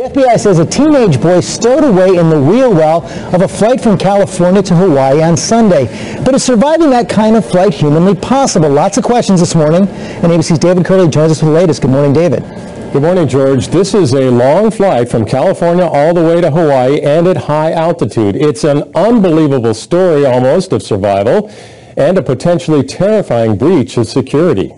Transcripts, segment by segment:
FBI says a teenage boy stowed away in the wheel well of a flight from California to Hawaii on Sunday. But is surviving that kind of flight humanly possible? Lots of questions this morning, and ABC's David Curley joins us with the latest. Good morning, David. Good morning, George. This is a long flight from California all the way to Hawaii and at high altitude. It's an unbelievable story almost of survival and a potentially terrifying breach of security.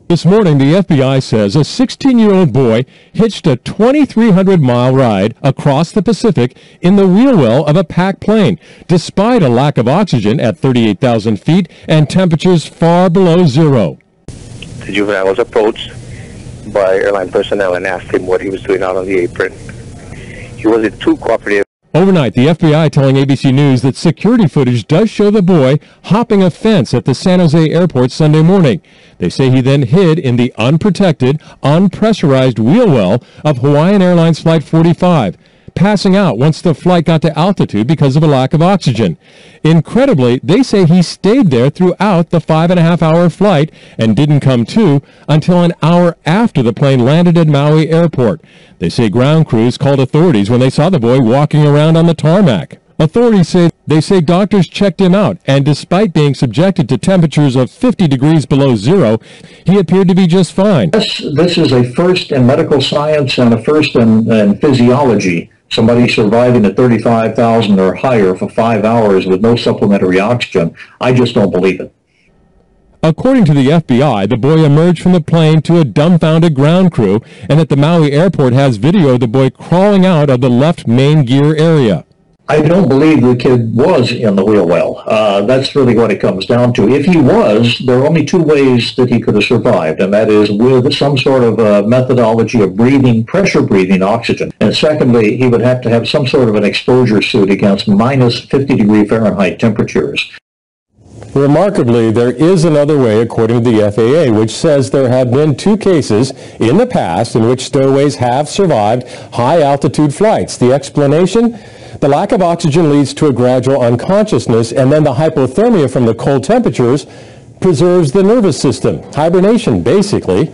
This morning, the FBI says a 16-year-old boy hitched a 2,300-mile ride across the Pacific in the wheel well of a packed plane, despite a lack of oxygen at 38,000 feet and temperatures far below zero. The juvenile was approached by airline personnel and asked him what he was doing out on the apron. He wasn't too cooperative. Overnight, the FBI telling ABC News that security footage does show the boy hopping a fence at the San Jose airport Sunday morning. They say he then hid in the unprotected, unpressurized wheel well of Hawaiian Airlines Flight 45, passing out once the flight got to altitude because of a lack of oxygen. Incredibly, they say he stayed there throughout the 5.5-hour flight and didn't come to until an hour after the plane landed at Maui airport. They say ground crews called authorities when they saw the boy walking around on the tarmac. Authorities say doctors checked him out, and despite being subjected to temperatures of 50 degrees below zero, he appeared to be just fine. This is a first in medical science and a first in physiology. Somebody surviving at 35,000 or higher for 5 hours with no supplementary oxygen. I just don't believe it. According to the FBI, the boy emerged from the plane to a dumbfounded ground crew, and at the Maui airport has video of the boy crawling out of the left main gear area. I don't believe the kid was in the wheel well. That's really what it comes down to. If he was, there are only two ways that he could have survived, and that is with some sort of methodology of breathing, pressure breathing oxygen. And secondly, he would have to have some sort of an exposure suit against minus 50 degree Fahrenheit temperatures. Remarkably, there is another way, according to the FAA, which says there have been 2 cases in the past in which stowaways have survived high-altitude flights. The explanation? The lack of oxygen leads to a gradual unconsciousness, and then the hypothermia from the cold temperatures preserves the nervous system. Hibernation, basically.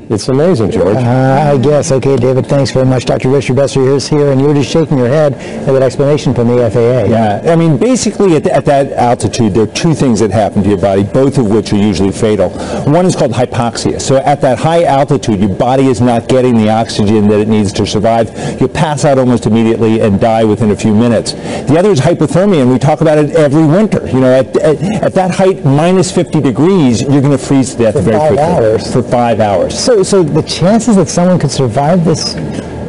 It's amazing, George. I guess. Okay, David, thanks very much. Dr. Richard Besser is here, and you were just shaking your head at that explanation from the FAA. Yeah, I mean, basically at that altitude, there are 2 things that happen to your body, both of which are usually fatal. One is called hypoxia. So at that high altitude, your body is not getting the oxygen that it needs to survive. You'll pass out almost immediately and die within a few minutes. The other is hypothermia, and we talk about it every winter. You know, at that height, minus 50 degrees, you're going to freeze to death very quickly. 5 hours. For 5 hours. So the chances that someone could survive this?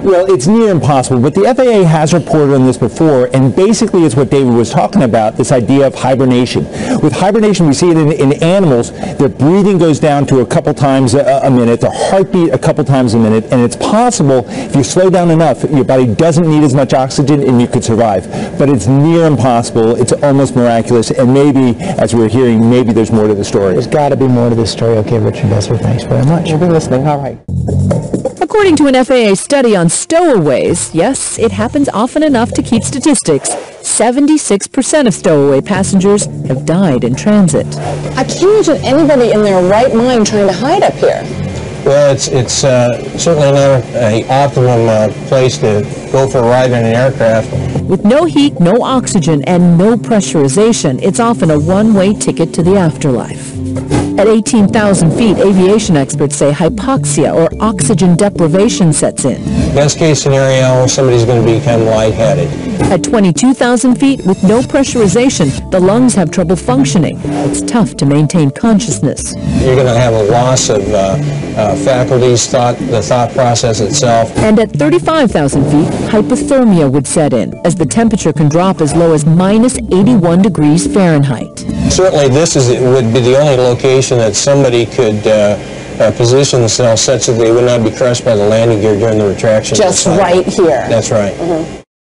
Well, it's near impossible, but the FAA has reported on this before, and basically it's what David was talking about, this idea of hibernation. With hibernation, we see it in animals. Their breathing goes down to a couple times a minute, their heartbeat a couple times a minute, and it's possible, if you slow down enough, your body doesn't need as much oxygen and you could survive. But it's near impossible, it's almost miraculous, and maybe, as we're hearing, maybe there's more to the story. There's got to be more to this story. Okay, Richard Besser, thanks very much. You'll be listening, all right. According to an FAA study on stowaways, yes, it happens often enough to keep statistics. 76% of stowaway passengers have died in transit. I can't imagine anybody in their right mind trying to hide up here. Well, it's certainly not an optimum place to go for a ride in an aircraft. With no heat, no oxygen, and no pressurization, it's often a one-way ticket to the afterlife. At 18,000 feet, aviation experts say hypoxia or oxygen deprivation sets in. Best case scenario, somebody's going to become lightheaded. At 22,000 feet, with no pressurization, the lungs have trouble functioning. It's tough to maintain consciousness. You're going to have a loss of faculties, the thought process itself. And at 35,000 feet, hypothermia would set in, as the temperature can drop as low as minus 81 degrees Fahrenheit. Certainly this would be the only location that somebody could position themselves such that they would not be crushed by the landing gear during the retraction. Just right here. That's right.